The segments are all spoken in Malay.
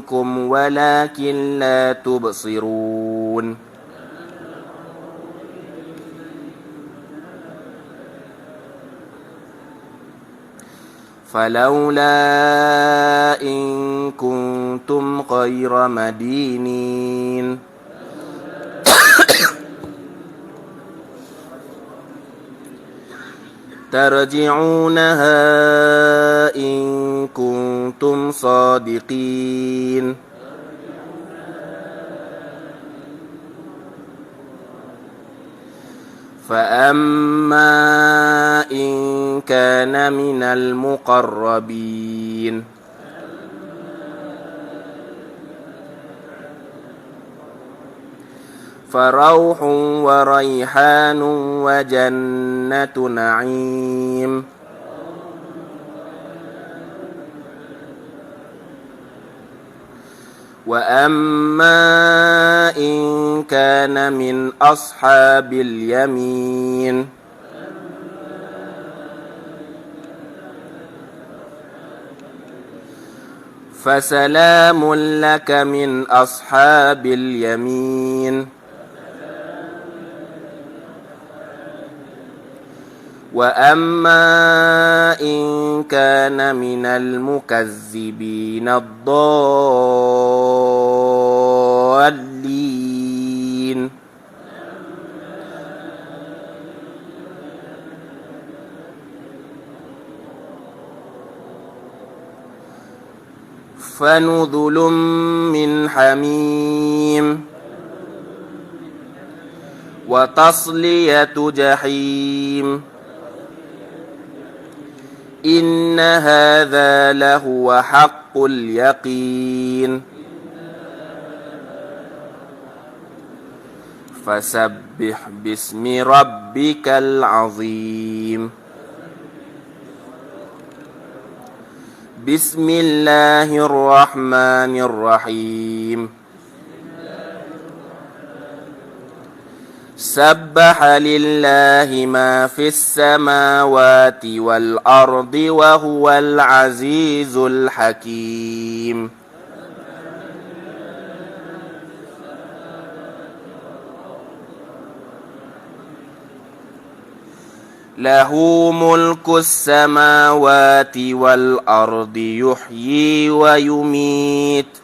منكم ولكن لا تبصرون فلولا إن كنتم غير مدينين ترجعونها إن كنتم صادقين فأما إن كان من المقربين فروح وريحان وجنة نعيم وأما إن كان من أصحاب اليمين فسلام لك من أصحاب اليمين وأما إن كان من المكذبين الضالين فنزل من حميم وتصلية جحيم إن هذا لهو حق اليقين فسبح باسم ربك العظيم بسم الله الرحمن الرحيم سبح لله ما في السماوات والأرض وهو العزيز الحكيم له ملك السماوات والأرض يحيي ويميت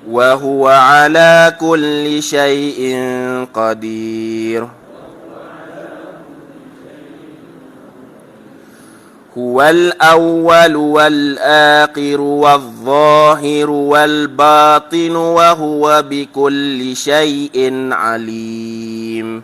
وهو على كل شيء قدير هو الأول والآخر والظاهر والباطن وهو بكل شيء عليم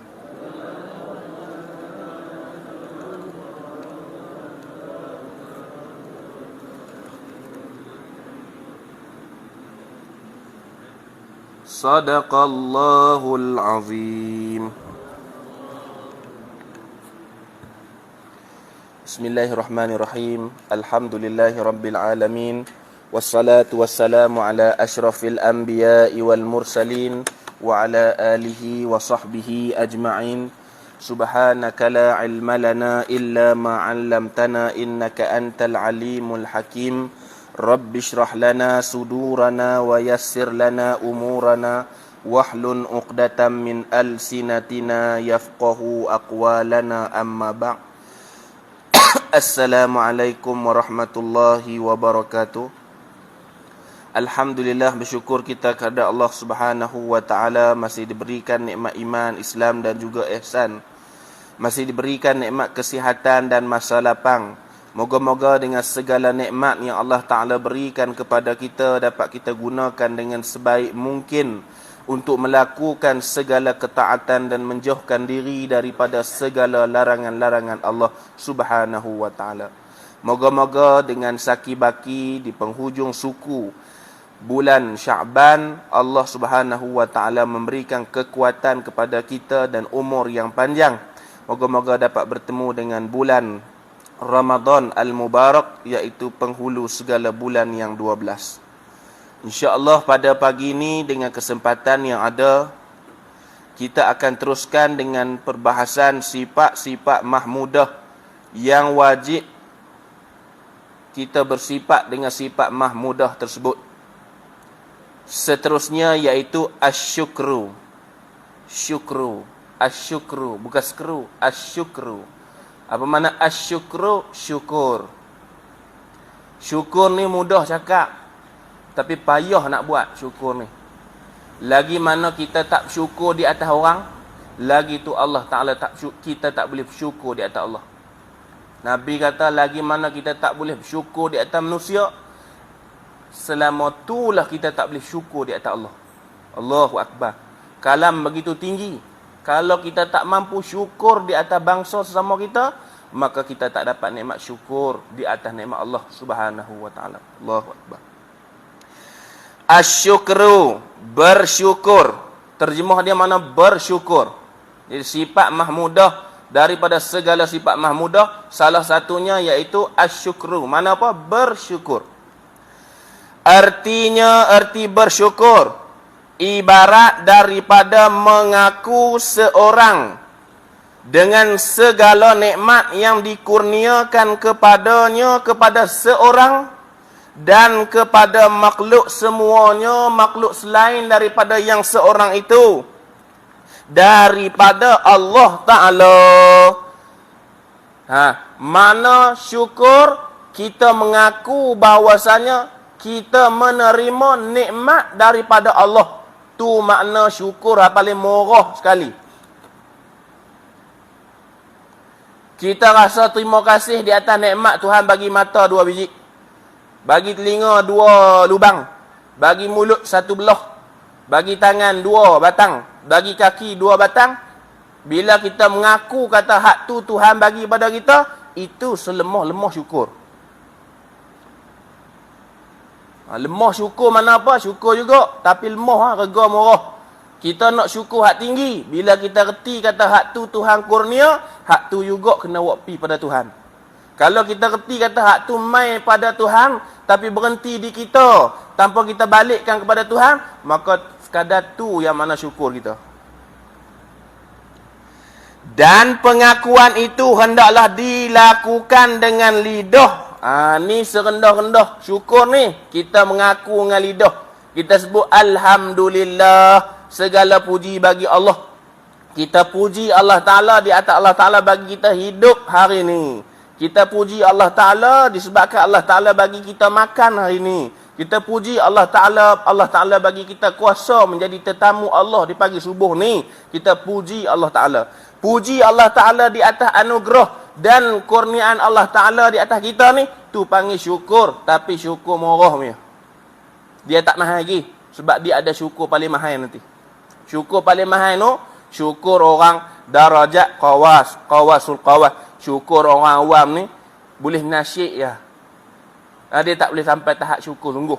Sadaqallahul azim. Bismillahirrahmanirrahim. Alhamdulillahi rabbil alamin. Wassalatu wassalamu ala ashrafil anbiya'i wal mursalin wa ala alihi wa sahbihi ajma'in. Subhanaka la ilma lana illa ma 'allamtana innaka antal alimul hakim. Rabbi shrah lana sudurana wa yassir lana umurana wahlun 'uqdatam min alsinatina yafqahu aqwalana amma ba'. Assalamualaikum warahmatullahi wabarakatuh. Alhamdulillah, bersyukur kita kepada Allah Subhanahu wa taala masih diberikan nikmat iman, Islam dan juga ihsan. Masih diberikan nikmat kesihatan dan masa lapang. Moga-moga dengan segala nikmat yang Allah Ta'ala berikan kepada kita dapat kita gunakan dengan sebaik mungkin untuk melakukan segala ketaatan dan menjauhkan diri daripada segala larangan-larangan Allah Subhanahu wa Ta'ala. Moga-moga dengan saki-baki di penghujung suku bulan Sya'ban, Allah Subhanahu wa Ta'ala memberikan kekuatan kepada kita dan umur yang panjang. Moga-moga dapat bertemu dengan bulan Ramadan Al-Mubarak, iaitu penghulu segala bulan yang 12. InsyaAllah pada pagi ini dengan kesempatan yang ada, kita akan teruskan dengan perbahasan sifat-sifat mahmudah yang wajib kita bersifat dengan sifat mahmudah tersebut. Seterusnya iaitu asyukru. Syukru. Asyukru. Bukan skru. Asyukru. Apa makna asyukru? Syukur. Syukur ni mudah cakap, tapi payah nak buat syukur ni. Lagi mana kita tak syukur di atas orang, lagi tu Allah Ta'ala kita tak boleh syukur di atas Allah. Nabi kata lagi mana kita tak boleh syukur di atas manusia, selama itulah kita tak boleh syukur di atas Allah. Allahu Akbar. Kalam begitu tinggi. Kalau kita tak mampu syukur di atas bangsa sesama kita, maka kita tak dapat nikmat syukur di atas nikmat Allah Subhanahu wa taala. Allahu Akbar. Asyukru, bersyukur. Terjemah dia mana bersyukur. Jadi sifat mahmudah daripada segala sifat mahmudah, salah satunya iaitu asyukru. Mana apa? Bersyukur. Artinya, arti bersyukur ibarat daripada mengaku seorang dengan segala nikmat yang dikurniakan kepadanya, kepada seorang dan kepada makhluk semuanya, makhluk selain daripada yang seorang itu, daripada Allah Ta'ala. Mana syukur, kita mengaku bahawasanya kita menerima nikmat daripada Allah. Tu makna syukur paling murah sekali. Kita rasa terima kasih di atas nikmat Tuhan bagi mata 2 biji, bagi telinga 2 lubang, bagi mulut 1 belah, bagi tangan 2 batang, bagi kaki 2 batang. Bila kita mengaku kata hak tu Tuhan bagi pada kita, itu selemah-lemah syukur. Lemah syukur mana apa? Syukur juga, tapi lemah rega murah. Kita nak syukur hak tinggi, bila kita reti kata hak tu Tuhan kurnia, hak tu juga kena buat pi pada Tuhan. Kalau kita reti kata hak tu mai pada Tuhan, tapi berhenti di kita tanpa kita balikkan kepada Tuhan, maka sekadar tu yang mana syukur kita. Dan pengakuan itu hendaklah dilakukan dengan lidah. Ni serendah-rendah syukur ni, kita mengaku dengan lidah. Kita sebut Alhamdulillah, segala puji bagi Allah. Kita puji Allah Ta'ala di atas Allah Ta'ala bagi kita hidup hari ni. Kita puji Allah Ta'ala disebabkan Allah Ta'ala bagi kita makan hari ni. Kita puji Allah Ta'ala bagi kita kuasa menjadi tetamu Allah di pagi subuh ni. Kita puji Allah Ta'ala. Puji Allah Ta'ala di atas anugerah dan kurniaan Allah Ta'ala di atas kita ni, tu panggil syukur. Tapi syukur murah punya. Dia tak mahal lagi, sebab dia ada syukur paling mahal nanti. Syukur paling mahal tu, syukur orang darajat qawasul qawas. Syukur orang awam ni boleh nasyik ya. Dia tak boleh sampai tahap syukur sungguh.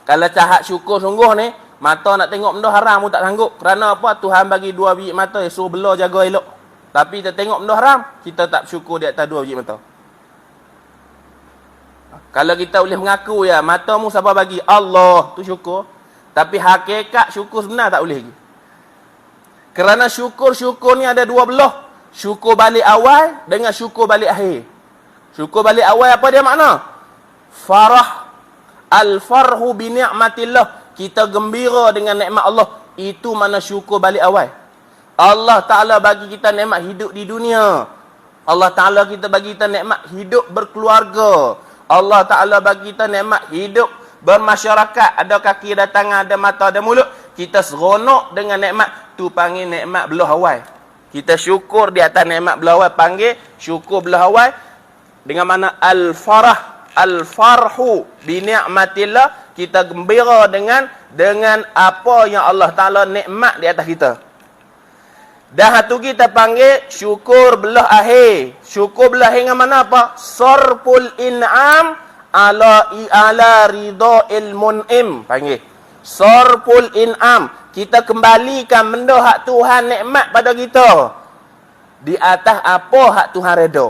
Kalau tahap syukur sungguh ni, mata nak tengok benda haram pun tak sanggup. Kerana apa? Tuhan bagi 2 biji mata, suruh belah jaga elok. Tapi kita tengok benda haram, kita tak bersyukur di atas 2 biji mata. Kalau kita boleh mengaku ya, matamu siapa bagi? Allah, tu syukur. Tapi hakikat syukur sebenar tak boleh lagi. Kerana syukur ni ada 2 belah. Syukur balik awal dengan syukur balik akhir. Syukur balik awal apa dia makna? Farah. Al-farhu bi ni'matillah. Kita gembira dengan nikmat Allah. Itu mana syukur balik awal. Allah Ta'ala bagi kita nikmat hidup di dunia. Allah Ta'ala bagi kita nikmat hidup berkeluarga. Allah Ta'ala bagi kita nikmat hidup bermasyarakat. Ada kaki, ada tangan, ada mata, ada mulut. Kita seronok dengan nikmat. Tu panggil nikmat belah awal. Kita syukur di atas nikmat belah awal. Panggil syukur belah awal. Dengan mana al-farah. Al-farhu bi ni'matillah. Kita gembira dengan apa yang Allah Ta'ala nikmat di atas kita. Dah tu kita panggil syukur belah akhir. Syukur belah akhir dengan mana apa? Sarful in'am ala ridha'il mun'im. Panggil sarful in'am. Kita kembalikan benda hak Tuhan nikmat pada kita di atas apa hak Tuhan redha.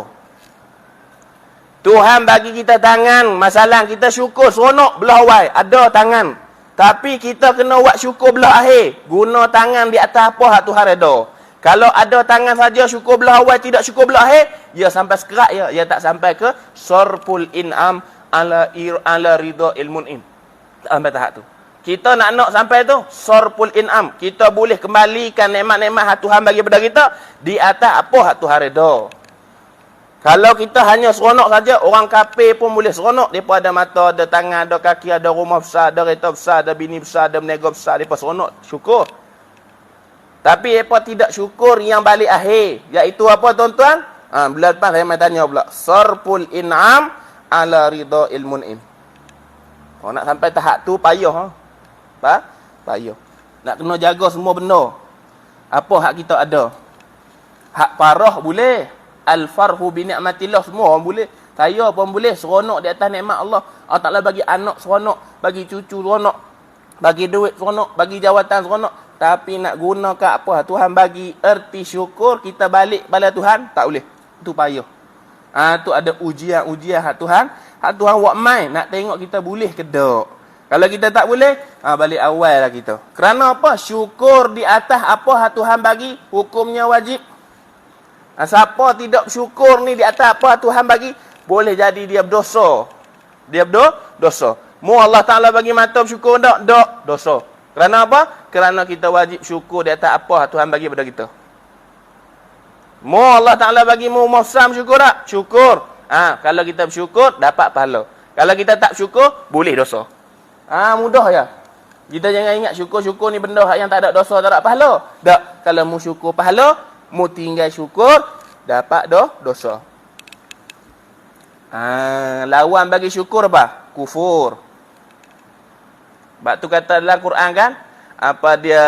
Tuhan bagi kita tangan, masalah kita syukur seronok belah awal, ada tangan. Tapi kita kena buat syukur belah akhir, guna tangan di atas apa hak Tuhan redha. Kalau ada tangan saja syukur belah awal, tidak syukur belah akhir, ia sampai sekerat ya. Ia tak sampai ke sorful in'am ala ridha ilmun'im. Tak sampai tahap tu. Kita nak sampai tu, sorful in'am. Kita boleh kembalikan nikmat-nikmat hak Tuhan bagi pada kita di atas apa hak Tuhan redha. Kalau kita hanya seronok saja, orang kafir pun boleh seronok. Mereka ada mata, ada tangan, ada kaki, ada rumah besar, ada kereta besar, ada bini besar, ada berniaga besar. Mereka seronok, syukur. Tapi mereka tidak syukur yang balik akhir. Iaitu apa tuan-tuan? Bulan depan saya main tanya pula. Sarful in'am ala ridha ilmun'im. Kalau nak sampai tahap tu, payah. Payah. Nak kena jaga semua benda. Apa hak kita ada? Hak parah boleh. Al-farhu bi ni'matillah, semua orang boleh. Saya pun boleh seronok di atas nikmat Allah. Allah Ta'ala bagi anak seronok, bagi cucu seronok, bagi duit seronok, bagi jawatan seronok. Tapi nak gunakan apa Tuhan bagi, erti syukur, kita balik pada Tuhan, tak boleh. Itu payah. Tu ada ujian hak Tuhan. Hak Tuhan buat main, nak tengok kita boleh ke tak. Kalau kita tak boleh, balik awal lah kita. Kerana apa? Syukur di atas apa hak Tuhan bagi, hukumnya wajib. Siapa tidak syukur ni di atas apa Tuhan bagi, boleh jadi dia berdosa. Dia berdosa. Mu Allah Ta'ala bagi mata bersyukur tak? Tak. Dosa. Kerana apa? Kerana kita wajib syukur di atas apa Tuhan bagi pada kita. Mu Allah Ta'ala bagi mu mafsam syukur tak? Syukur. Kalau kita bersyukur, dapat pahala. Kalau kita tak syukur, boleh dosa. Mudah ya. Kita jangan ingat syukur-syukur ni benda yang tak ada dosa, tak ada pahala. Tak. Kalau mu syukur pahala, mu tinggal syukur, dapat dosa. Lawan bagi syukur apa? Kufur. Sebab tu kata dalam Quran kan, apa dia,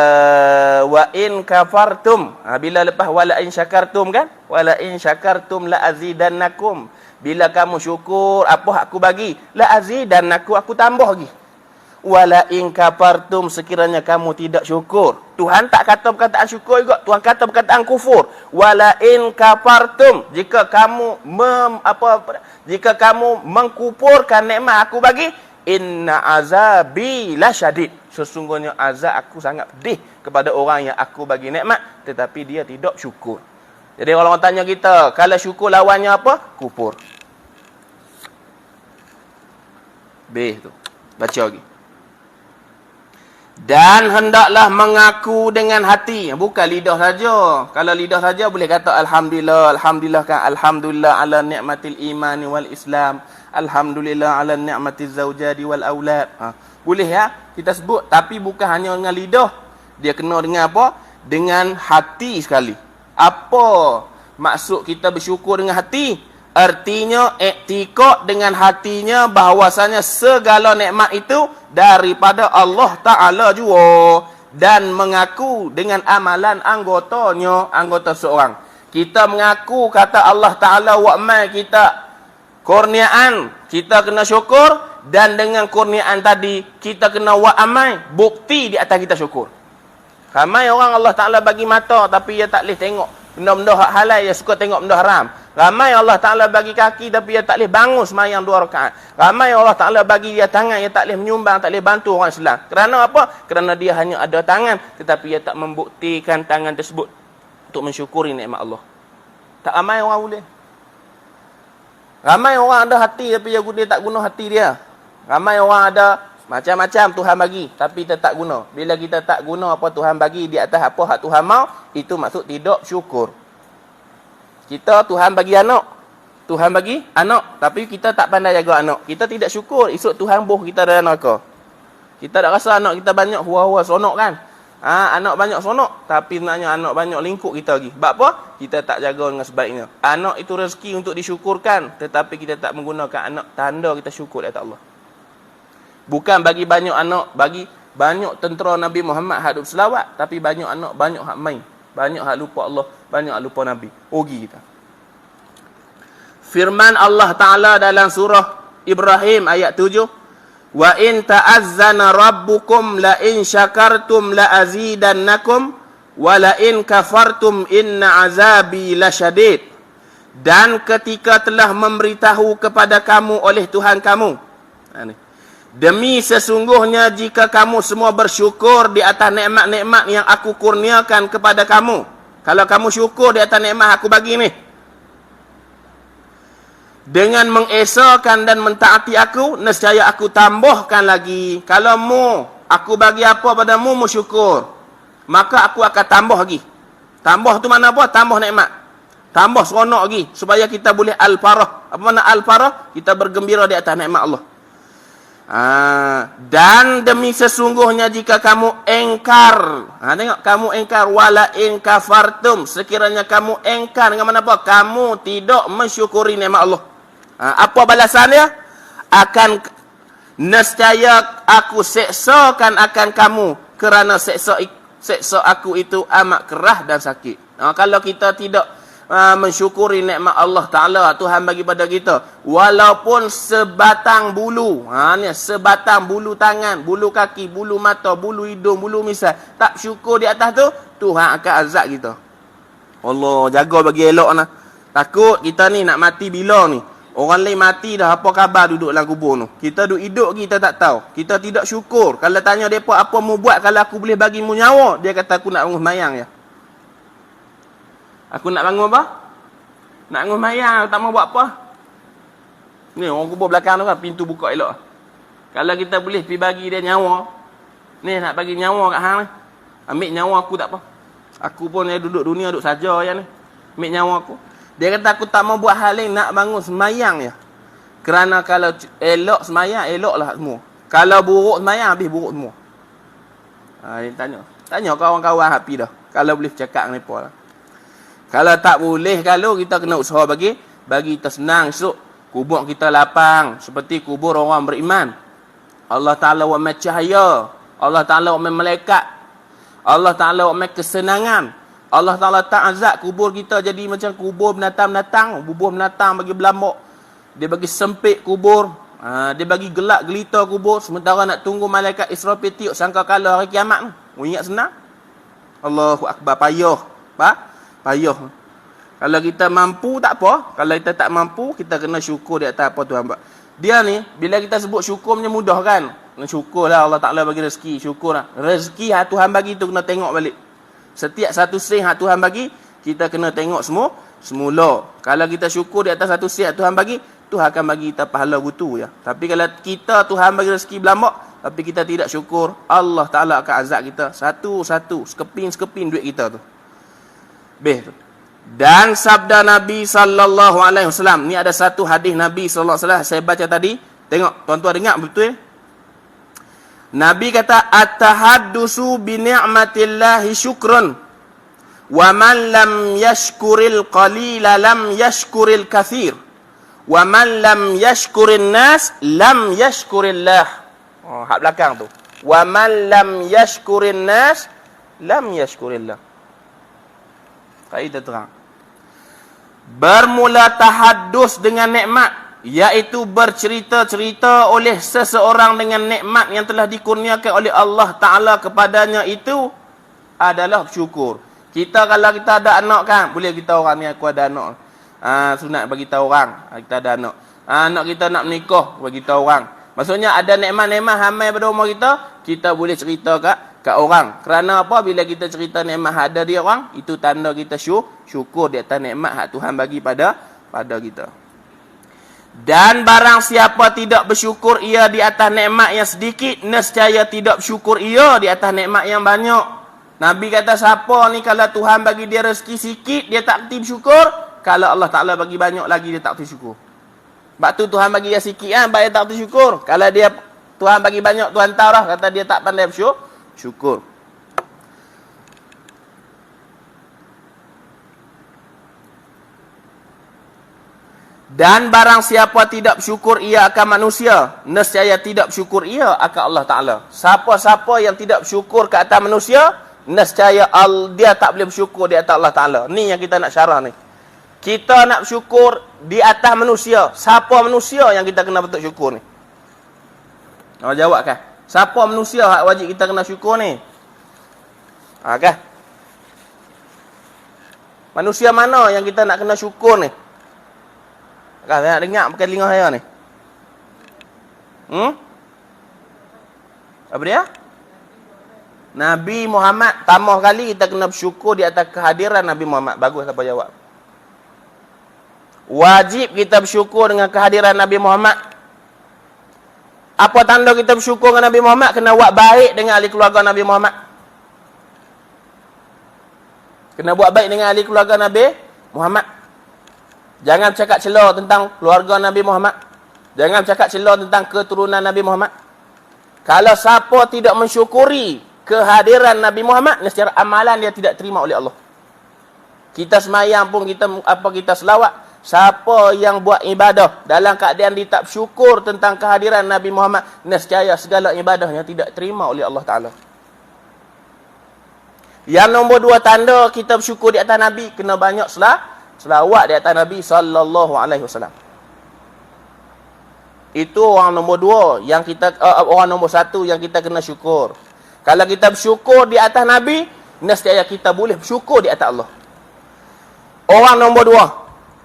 wa in kafartum. Bila lepas wala in syakartum kan, wala in syakartum la azidannakum. Bila kamu syukur apa aku bagi, la azidannakum, aku tambah lagi. Wala in kafartum, sekiranya kamu tidak syukur. Tuhan tak kata perkataan syukur juga, Tuhan kata perkataan kufur. Wala in kafartum, jika kamu jika kamu mengkufurkan nikmat aku bagi, inna azabi lasyadid, sesungguhnya azab aku sangat pedih kepada orang yang aku bagi nikmat tetapi dia tidak syukur. Jadi kalau orang tanya kita, kalau syukur lawannya apa? Kufur. B tu. Baca lagi. Dan hendaklah mengaku dengan hati, bukan lidah saja. Kalau lidah saja boleh kata alhamdulillah, alhamdulillah kan, alhamdulillah ala ni'matil imani wal islam, alhamdulillah ala ni'matiz zaujadi wal aulad. Boleh ya kita sebut, tapi bukan hanya dengan lidah. Dia kena dengan apa? Dengan hati sekali. Apa maksud kita bersyukur dengan hati? Artinya iktikad dengan hatinya bahawasanya segala nikmat itu daripada Allah Ta'ala juga, dan mengaku dengan amalan anggota seorang. Kita mengaku kata Allah Ta'ala wa'mal kita kurniaan, kita kena syukur, dan dengan kurniaan tadi kita kena wa'amal, bukti di atas kita syukur. Ramai orang Allah Ta'ala bagi mata tapi dia tak boleh tengok benda-benda hak halal, dia suka tengok benda haram. Ramai Allah Ta'ala bagi kaki tapi dia tak boleh bangun sembahyang 2 rakaat. Ramai Allah Ta'ala bagi dia tangan, dia tak boleh menyumbang, tak boleh bantu orang Islam. Kerana apa? Kerana dia hanya ada tangan tetapi dia tak membuktikan tangan tersebut untuk mensyukuri nikmat Allah. Tak ramai orang boleh. Ramai orang ada hati tapi dia tak guna hati dia. Ramai orang ada macam-macam Tuhan bagi tapi dia tak guna. Bila kita tak guna apa Tuhan bagi di atas apa hak Tuhan mau, itu maksud tidak syukur. Kita Tuhan bagi anak, tapi kita tak pandai jaga anak. Kita tidak syukur, esok Tuhan buh kita dalam neraka. Kita tak rasa anak kita banyak hua-hua sonok kan? Anak banyak sonok, tapi sebenarnya anak banyak lingkup kita lagi. Sebab apa? Kita tak jaga dengan sebaiknya. Anak itu rezeki untuk disyukurkan, tetapi kita tak menggunakan anak tanda kita syukur di atas Allah. Bukan bagi banyak anak, bagi banyak tentera Nabi Muhammad hadap selawat, tapi banyak anak, banyak hak main. Banyak hak lupa Allah, banyak hak lupa Nabi. Rugi kita. Firman Allah Ta'ala dalam surah Ibrahim ayat 7. Wa in ta'azzana rabbukum la in syakartum la azidannakum wa la in kafartum inna azabi lasyadid. Dan ketika telah memberitahu kepada kamu oleh Tuhan kamu, demi sesungguhnya jika kamu semua bersyukur di atas nikmat-nikmat yang aku kurniakan kepada kamu, Kalau kamu syukur di atas nikmat aku bagi ni, dengan mengesahkan dan mentaati aku, nescaya aku tambahkan lagi. Kalau aku bagi apa padamu, mu syukur, maka aku akan tambah lagi. Tambah tu mana apa? Tambah nikmat. Tambah seronok lagi. Supaya kita boleh al-farah. Apa makna al-farah? Kita bergembira di atas nikmat Allah. Dan demi sesungguhnya jika kamu engkar, tengok, kamu engkar, wala in kafartum, sekiranya kamu engkar dengan mana apa? Kamu tidak mensyukuri nikmat Allah. Apa balasannya? Akan nescaya aku seksakan akan kamu, kerana seksa aku itu amat kerah dan sakit. Kalau kita tidak mensyukuri nikmat Allah Ta'ala, Tuhan bagi pada kita, walaupun sebatang bulu, ni sebatang bulu tangan, bulu kaki, bulu mata, bulu hidung, bulu misal, tak syukur di atas tu, Tuhan akan azab kita. Allah jaga bagi elok nah. Takut kita ni nak mati bila ni. Orang lain mati dah, apa khabar duduk dalam kubur tu. Kita duduk hidup, kita tak tahu. Kita tidak syukur. Kalau tanya mereka, apa mu buat kalau aku boleh bagi mu nyawa? Dia kata, aku nak bangun mayang ya. Aku nak bangun apa? Nak bangun mayang, tak mau buat apa. Ni orang kubur belakang tu kan, pintu buka elok. Kalau kita boleh pergi bagi dia nyawa, ni nak bagi nyawa kat hang ni. Ambil nyawa aku tak apa. Aku pun duduk dunia, duduk saja ya ni. Ambil nyawa aku. Dia kata, aku tak mau buat hal lain, nak bangun semayang ya. Kerana kalau elok semayang, eloklah semua. Kalau buruk semayang, habis buruk semua. Dia tanya. Tanya kawan-kawan happy dah. Kalau boleh cakap dengan mereka lah. Kalau tak boleh, kalau kita kena usaha bagi kita senang esok. Kubur kita lapang. Seperti kubur orang beriman. Allah Ta'ala wa cahaya. Allah Ta'ala wa malaikat. Allah Ta'ala wa kesenangan. Allah Ta'ala tak azab kubur kita jadi macam kubur binatang-binatang. Kubur binatang bagi belambak. Dia bagi sempit kubur. Dia bagi gelap gelita kubur. Sementara nak tunggu malaikat Israfil tiup sangka kala hari kiamat. Ingat senang? Allahu Akbar. Payah. Payah. Kalau kita mampu tak apa. Kalau kita tak mampu, kita kena syukur di atas apa Tuhan buat. Dia ni, bila kita sebut syukur punya mudah kan. Syukurlah Allah Ta'ala bagi rezeki. Syukurlah. Rezeki Tuhan bagi tu kena tengok balik. Setiap satu sen yang Tuhan bagi, kita kena tengok semula. Kalau kita syukur di atas satu sen yang Tuhan bagi, Tuhan akan bagi kita pahala butu ya. Tapi kalau kita Tuhan bagi rezeki belambak, tapi kita tidak syukur, Allah Ta'ala akan azab kita satu-satu, sekeping-sekeping duit kita tu. Dan sabda Nabi sallallahu alaihi wasallam, ni ada satu hadis Nabi sallallahu alaihi wasallam saya baca tadi. Tengok tuan-tuan dengar betul. Nabi kata, at-tahaddusu bi ni'matillahi syukrun, wa man lam yashkuril qalila lam yashkuril katsir, wa man lam yashkurin nas lam yashkurillah. Hak belakang tu. Wa man lam yashkurin nas lam yashkurillah. Kaidah terang. Bermula tahaddus dengan nikmat, iaitu bercerita-cerita oleh seseorang dengan nikmat yang telah dikurniakan oleh Allah Ta'ala kepadanya, itu adalah syukur. Kita kalau kita ada anak kan, boleh kita orang ni aku ada anak. Sunat bagi tahu orang, kita ada anak. Anak kita nak menikah, bagi tahu orang. Maksudnya ada nikmat-nikmat hamil pada rumah kita boleh cerita kat orang. Kerana apa? Bila kita cerita nikmat ada dia orang, itu tanda kita syukur di atas nikmat hak Tuhan bagi pada kita. Dan barang siapa tidak bersyukur ia di atas nikmat yang sedikit, nescaya tidak bersyukur ia di atas nikmat yang banyak. Nabi kata, siapa ni kalau Tuhan bagi dia rezeki sikit, dia tak kerti bersyukur. Kalau Allah Ta'ala bagi banyak lagi, dia tak kerti syukur. Sebab tu Tuhan bagi dia sikit kan, baik dia tak kerti syukur. Kalau dia Tuhan bagi banyak, Tuhan tahu lah, kata dia tak pandai bersyukur. Dan barang siapa tidak bersyukur ia akan manusia, nescaya tidak bersyukur ia akan Allah Ta'ala. Siapa-siapa yang tidak bersyukur ke atas manusia, nescaya dia tak boleh bersyukur di atas Allah Ta'ala. Ni yang kita nak syarah ni. Kita nak bersyukur di atas manusia. Siapa manusia yang kita kena betul syukur ni? Awak jawab kan? Siapa manusia hak wajib kita kena syukur ni? Kan? Manusia mana yang kita nak kena syukur ni? Kan saya nak dengar pakai telinga saya ni. Apa dia? Nabi Muhammad, tambah kali kita kena bersyukur di atas kehadiran Nabi Muhammad. Bagus apa jawab. Wajib kita bersyukur dengan kehadiran Nabi Muhammad. Apa tanda kita bersyukur dengan Nabi Muhammad? Kena buat baik dengan ahli keluarga Nabi Muhammad. Kena buat baik dengan ahli keluarga Nabi Muhammad. Jangan cakap celah tentang keluarga Nabi Muhammad. Jangan cakap celah tentang keturunan Nabi Muhammad. Kalau siapa tidak mensyukuri kehadiran Nabi Muhammad, secara amalan dia tidak terima oleh Allah. Kita semayang pun, kita selawat. Siapa yang buat ibadah dalam keadaan dia tak bersyukur tentang kehadiran Nabi Muhammad, nescaya segala ibadahnya tidak terima oleh Allah Ta'ala. Yang nombor 2 tanda kita bersyukur di atas Nabi, kena banyak selawat di atas Nabi sallallahu alaihi wasallam. Itu orang nombor 2 yang kita orang nombor 1 yang kita kena syukur. Kalau kita bersyukur di atas Nabi, nescaya kita boleh bersyukur di atas Allah. Orang nombor 2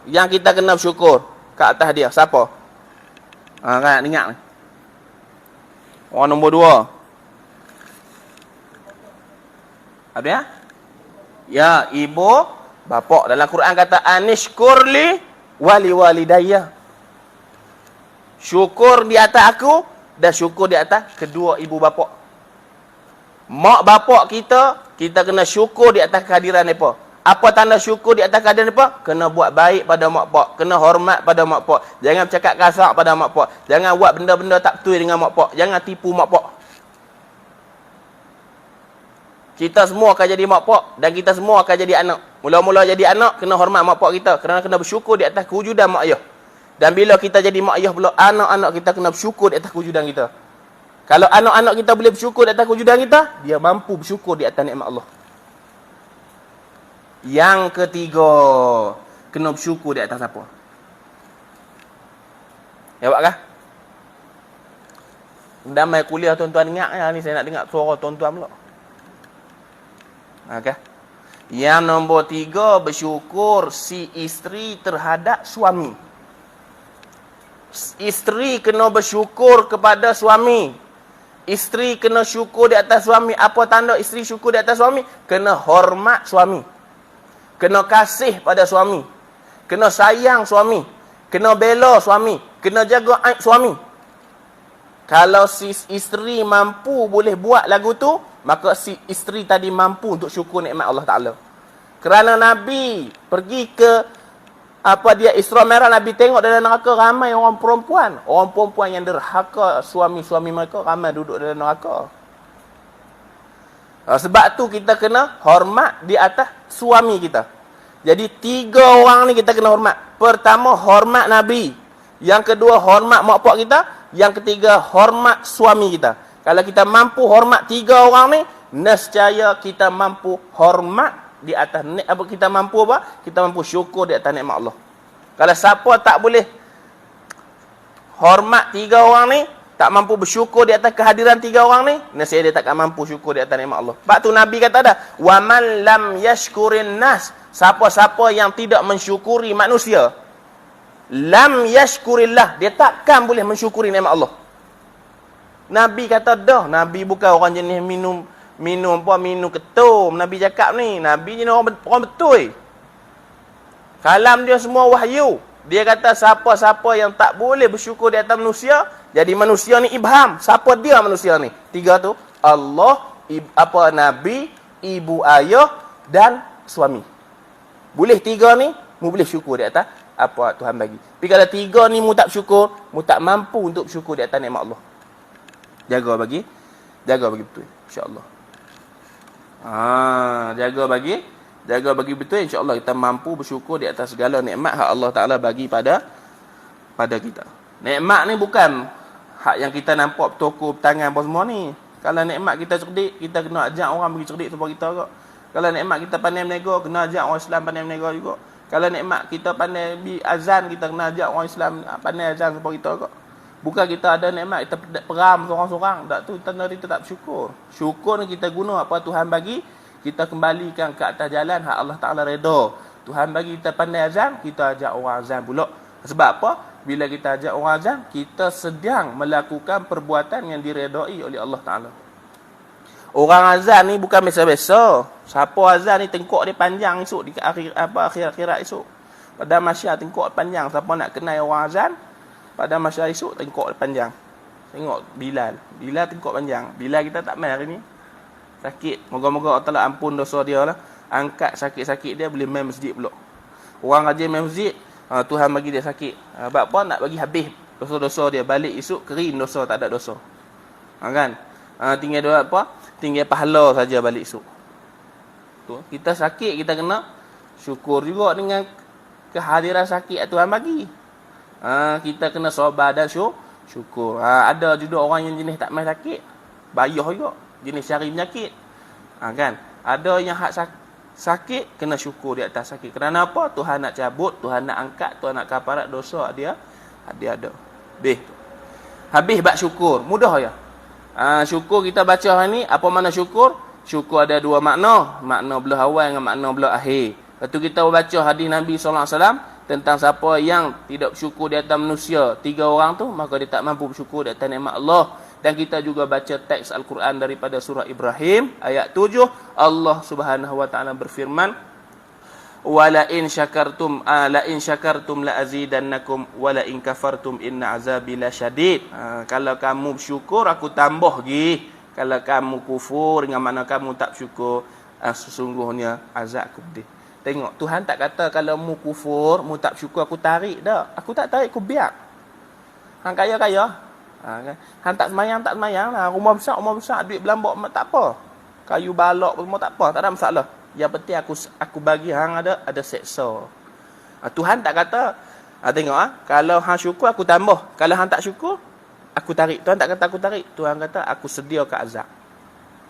yang kita kena bersyukur ke atas dia, siapa? Kan ingat ni. Orang nombor 2. Apa dia? Ya, ibu, bapa. Dalam Quran kata anishkurli wali walidayya. Syukur di atas aku dan syukur di atas kedua ibu bapa. Mak bapak kita kena syukur di atas kehadiran mereka. Apa tanda syukur di atas kehadiran mereka? Kena buat baik pada mak pak, kena hormat pada mak pak. Jangan bercakap kasar pada mak pak. Jangan buat benda-benda tak betul dengan mak pak. Jangan tipu mak pak. Kita semua akan jadi mak pak dan kita semua akan jadi anak. Mula-mula jadi anak, kena hormat mak pak kita. Kerana kena bersyukur di atas kewujudan mak ayah. Dan bila kita jadi mak ayah pula, anak-anak kita kena bersyukur di atas kewujudan kita. Kalau anak-anak kita boleh bersyukur di atas kewujudan kita, dia mampu bersyukur di atas nikmat Allah. Yang ketiga, kena bersyukur di atas apa? Jawab kah? Damai kuliah tuan-tuan ingat ya, ni saya nak dengar suara tuan-tuan pula. Okay. Yang nombor 3, bersyukur si isteri terhadap suami. Isteri kena bersyukur kepada suami. Isteri kena syukur di atas suami. Apa tanda isteri syukur di atas suami? Kena hormat suami. Kena kasih pada suami. Kena sayang suami. Kena bela suami. Kena jaga aib suami. Kalau si isteri mampu boleh buat lagu tu, maka si isteri tadi mampu untuk syukur nikmat Allah Ta'ala. Kerana Nabi pergi ke Isra Mi'raj, Nabi tengok dalam neraka ramai orang perempuan. Orang perempuan yang derhaka suami-suami mereka, ramai duduk dalam neraka. Sebab tu kita kena hormat di atas suami kita. Jadi 3 orang ni kita kena hormat. Pertama, hormat Nabi. Yang kedua, hormat mak pak kita. Yang ketiga, hormat suami kita. Kalau kita mampu hormat 3 orang ni, nescaya kita mampu hormat di atas kita mampu apa? Kita mampu syukur di atas nikmat Allah. Kalau siapa tak boleh hormat 3 orang ni, tak mampu bersyukur di atas kehadiran 3 orang ni, nescaya dia takkan mampu syukur di atas nikmat Allah. Sebab tu Nabi kata dah, wa man lam yashkurin nas, siapa-siapa yang tidak mensyukuri manusia, lam yashkurillah, dia takkan boleh mensyukuri nikmat Allah. Nabi kata dah, Nabi bukan orang jenis minum ketum. Nabi cakap ni, Nabi jenis orang betul. Kalam dia semua wahyu. Dia kata siapa-siapa yang tak boleh bersyukur di atas manusia, jadi manusia ni ibham. Siapa dia manusia ni? 3 tu, Allah, Nabi, ibu ayah dan suami. Boleh 3 ni, mu boleh syukur di atas apa Tuhan bagi. Tapi kalau 3 ni mu tak bersyukur, mu tak mampu untuk bersyukur di atas nikmat Allah. Jaga bagi betul, insya-Allah. Jaga bagi betul, insya-Allah kita mampu bersyukur di atas segala nikmat hak Allah Taala bagi pada kita. Nikmat ni bukan hak yang kita nampak bertokor bertangan apa semua ni. Kalau nikmat kita cerdik, kita kena ajak orang bagi cerdik sebab kita juga. Kalau nikmat kita pandai berniaga, kena ajak orang Islam pandai berniaga juga. Kalau nikmat kita pandai azan, kita kena ajak orang Islam pandai azan sebab kita juga. Bukan kita ada nikmat, kita peram seorang-seorang. Tak tu tanda kita tak bersyukur. Syukur ni kita guna apa Tuhan bagi, kita kembalikan ke atas jalan hak Allah Ta'ala reda. Tuhan bagi kita pandai azan, kita ajak orang azan pula. Sebab apa? Bila kita ajak orang azan, kita sedang melakukan perbuatan yang diredai oleh Allah Ta'ala. Orang azan ni bukan biasa-biasa. Siapa azan ni tengkok dia panjang esok di akhirat esok. Pada masyarakat tengkok panjang. Siapa nak kenal orang azan, pada masyarakat esok tengkok dia panjang. Tengok Bilal. Bilal tengkok panjang. Bilal kita tak main hari ni. Sakit. Moga-moga Allah Taala ampun dosa dia lah. Angkat sakit-sakit dia boleh main masjid pula. Orang rajin main masjid, Tuhan bagi dia sakit. Sebab apa? Nak bagi habis dosa-dosa dia. Balik esok kering dosa, tak ada dosa. Kan? Tinggal dia apa? Tinggal pahala saja balik esok. Tu, kita sakit, kita kena syukur juga dengan kehadiran sakit Tuhan bagi. Kita kena sabar dan syukur. Ada juga orang yang jenis tak main sakit, bayah juga. Jenis cari penyakit. Kan? Ada yang hak sakit, kena syukur di atas sakit. Kerana apa? Tuhan nak cabut, Tuhan nak angkat, Tuhan nak kafarat dosa dia ada. Habis bab syukur. Mudah ya. Syukur kita baca hari ni, apa makna syukur? Syukur ada dua makna. Makna belah awal dengan makna belah akhir. Lepas tu kita baca hadis Nabi SAW tentang siapa yang tidak bersyukur di atas manusia. 3 orang tu, maka dia tak mampu bersyukur di atas nikmat Allah. Dan kita juga baca teks Al-Quran daripada surah Ibrahim ayat 7. Allah Subhanahu wa taala berfirman, "Wala in syakartum la azidannakum wala in kafartum inna azabi lasyadid." Kalau kamu bersyukur aku tambah lagi. Kalau kamu kufur dengan mana kamu tak bersyukur, sesungguhnya azabku pedih. Tengok, Tuhan tak kata kalau mu kufur, mu tak bersyukur aku tarik dah. Aku tak tarik, aku biar. Hang kaya-kaya. Han tak semayang lah. Rumah besar, duit berlambak tak apa. Kayu balok semua tak apa, tak ada masalah. Yang penting aku bagi hang ada seksa. Tuhan tak kata, tengok kalau hang syukur aku tambah. Kalau hang tak syukur, aku tarik. Tuhan tak kata aku tarik. Tuhan kata aku sedia ke azab.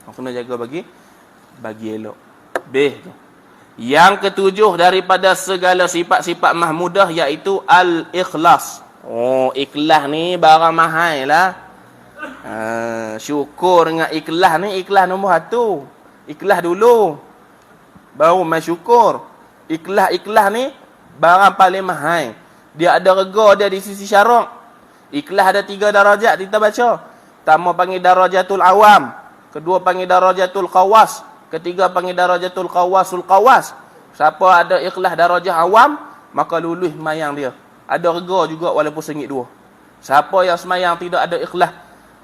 Aku kena jaga bagi elok. Tu. Yang ketujuh daripada segala sifat-sifat mahmudah iaitu al-ikhlas. Ikhlas ni barang mahal lah. Syukur dengan ikhlas ni, ikhlas nombor 1. Ikhlas dulu, baru main syukur. Ikhlas ni barang paling mahal. Dia ada rega dia di sisi syarak. Ikhlas ada 3 darajat kita baca. Pertama panggil darajatul awam, kedua panggil darajatul qawas, ketiga panggil darajatul qawasul qawas. Siapa ada ikhlas darajah awam, maka lulus mayang dia. Ada rega juga walaupun sengit 2. Siapa yang semayang tidak ada ikhlas,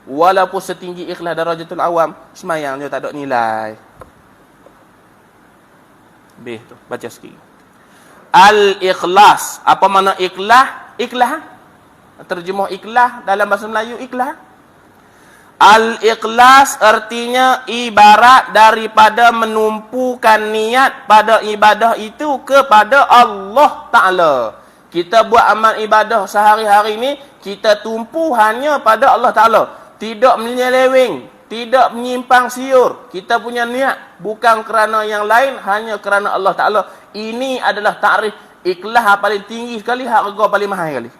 walaupun setinggi ikhlas darajatul awam, semayang dia tak ada nilai. Tu, baca sikit. Al-ikhlas. Apa makna ikhlas? Ikhlas. Terjemah ikhlas dalam bahasa Melayu ikhlas. Al-ikhlas artinya ibarat daripada menumpukan niat pada ibadah itu kepada Allah Ta'ala. Kita buat amal ibadah sehari-hari ni, kita tumpu hanya pada Allah Ta'ala. Tidak menyeleweng, tidak menyimpang siur. Kita punya niat bukan kerana yang lain, hanya kerana Allah Ta'ala. Ini adalah takrif ikhlas paling tinggi sekali, harga paling mahal sekali.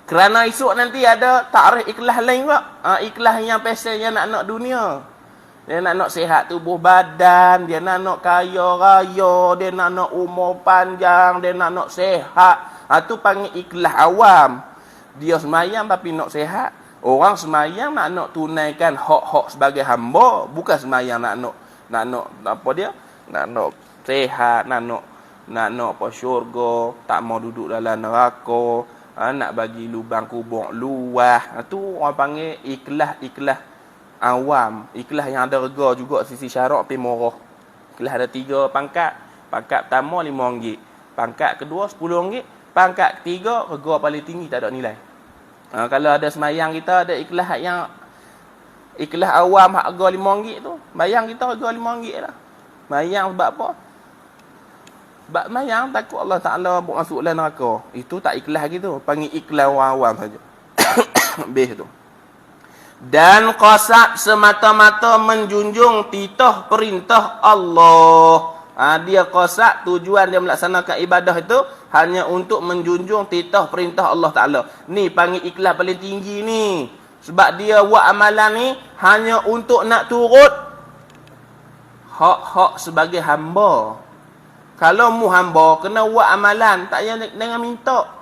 Kerana esok nanti ada takrif ikhlas lain juga. Ikhlas yang pesannya nak dunia. Dia nak sihat tubuh badan, dia nak kaya raya, dia nak umur panjang, dia nak sihat. Tu panggil ikhlas awam. Dia semayang tapi nak sihat. Orang semayang nak tunaikan hak-hak sebagai hamba, bukan semayang nak apa dia? Nak sihat, nak apa syurga, tak mau duduk dalam neraka, nak bagi lubang kubur luas. Tu orang panggil ikhlas awam. Ikhlas yang ada rega juga sisi syarak pergi murah. Ikhlas ada 3 pangkat. Pangkat pertama RM5. Pangkat kedua RM10. Pangkat ketiga rega paling tinggi tak ada nilai. Kalau ada semayang kita ada ikhlas yang ikhlas awam harga RM5 tu, bayang kita harga RM5 lah. Mayang sebab apa? Sebab mayang takut Allah Ta'ala buat masuk dalam neraka. Itu tak ikhlas gitu, panggil ikhlas orang awam saja. Beh tu. Dan qasad semata-mata menjunjung titah perintah Allah. Dia qasad, tujuan dia melaksanakan ibadah itu hanya untuk menjunjung titah perintah Allah Ta'ala. Ni panggil ikhlas paling tinggi ni. Sebab dia buat amalan ni hanya untuk nak turut hak-hak sebagai hamba. Kalau mu hamba, kena buat amalan, tak payah dengan minta.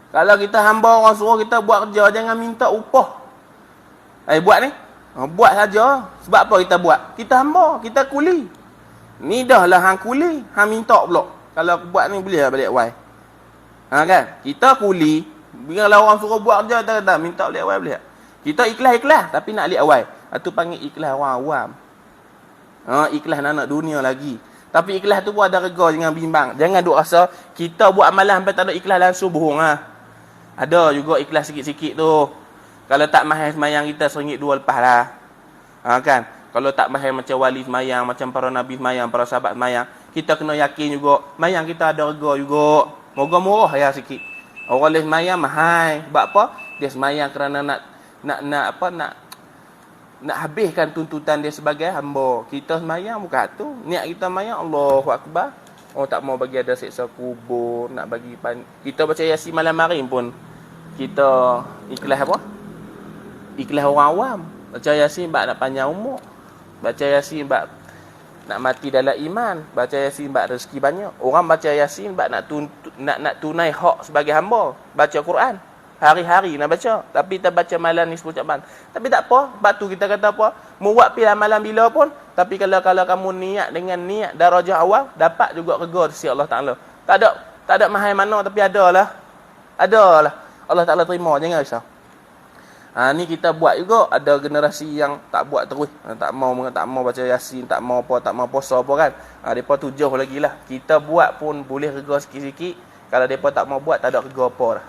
Kalau kita hamba, orang suruh kita buat kerja, jangan minta upah. Buat ni. Buat saja. Sebab apa kita buat? Kita hamba, kita kuli. Ni dah lah hang kuli, hang minta pula. Kalau aku buat ni boleh lah balik wai. Kan? Kita kuli, bila orang suruh buat kerja, kita kata minta balik wai boleh tak? Kita ikhlas-ikhlas tapi nak balik wai. Itu panggil ikhlas orang awam. Ikhlas nak dunia lagi. Tapi ikhlas tu pun ada rega, jangan bimbang. Jangan duk rasa kita buat amalan sampai tak ada ikhlas langsung bohong lah. Ada juga ikhlas sikit-sikit tu. Kalau tak mahal semayang kita RM1 2 lepas lah. Kan? Kalau tak mahal macam wali semayang, macam para nabi semayang, para sahabat semayang, kita kena yakin juga, semayang kita ada rega juga. Moga murah ya sikit. Orang lain semayang mahal. Sebab apa? Dia semayang kerana nak habiskan tuntutan dia sebagai hamba. Kita semayang bukan tu. Niat kita semayang Allahu Akbar. Oh tak mau bagi ada siksa kubur, nak bagi kita baca Yasin malam hari pun kita ikhlas apa? Ikhlas orang awam. Baca Yasin bab nak panjang umur. Baca Yasin bab nak mati dalam iman. Baca Yasin bab rezeki banyak. Orang baca Yasin bab nak tunai hak sebagai hamba. Baca Quran. Hari-hari nak baca. Tapi kita baca malam ni 10 Syaban. Tapi tak apa. Sebab tu kita kata apa? Muat pilih malam bila pun. Tapi kalau kamu niat dengan niat darajah awal, dapat juga rega si Allah Ta'ala. Tak ada mahal mana tapi adalah. Adalah. Allah Ta'ala terima. Jangan risau. Ni kita buat juga. Ada generasi yang tak buat terus. Tak mau baca Yasin. Tak mau apa. Tak mau puasa apa kan. Mereka tu jauh lagi lah. Kita buat pun boleh rega sikit-sikit. Kalau mereka tak mau buat, tak ada rega apa dah.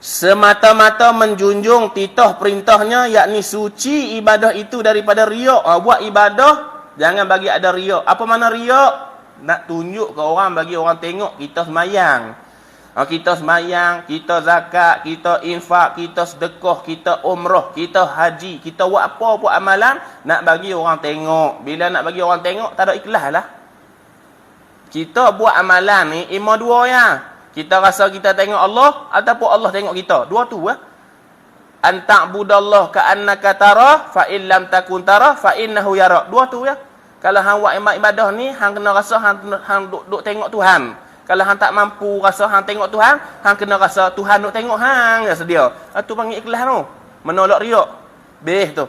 Semata-mata menjunjung titah perintahnya, yakni suci ibadah itu daripada riak. Buat ibadah jangan bagi ada riak. Apa makna riak? Nak tunjuk ke orang, bagi orang tengok kita semayang. Kita semayang, kita zakat, kita infak, kita sedekah, kita umrah, kita haji, kita buat apa pun amalan nak bagi orang tengok. Bila nak bagi orang tengok, tak ada ikhlas lah. Kita buat amalan ni ima dua ya. Kita rasa kita tengok Allah ataupun Allah tengok kita. Dua tu Anta'budallah ka'annaka tarah fa in lam takun tarah fa innahu yara. Dua tu ya. Kalau hang buat ibadah ni, hang kena rasa hang duk tengok Tuhan. Kalau hang tak mampu rasa hang tengok Tuhan, hang kena rasa Tuhan duk tengok hang ya sedia. Tu panggil ikhlas tu. Menolak riak. Tu.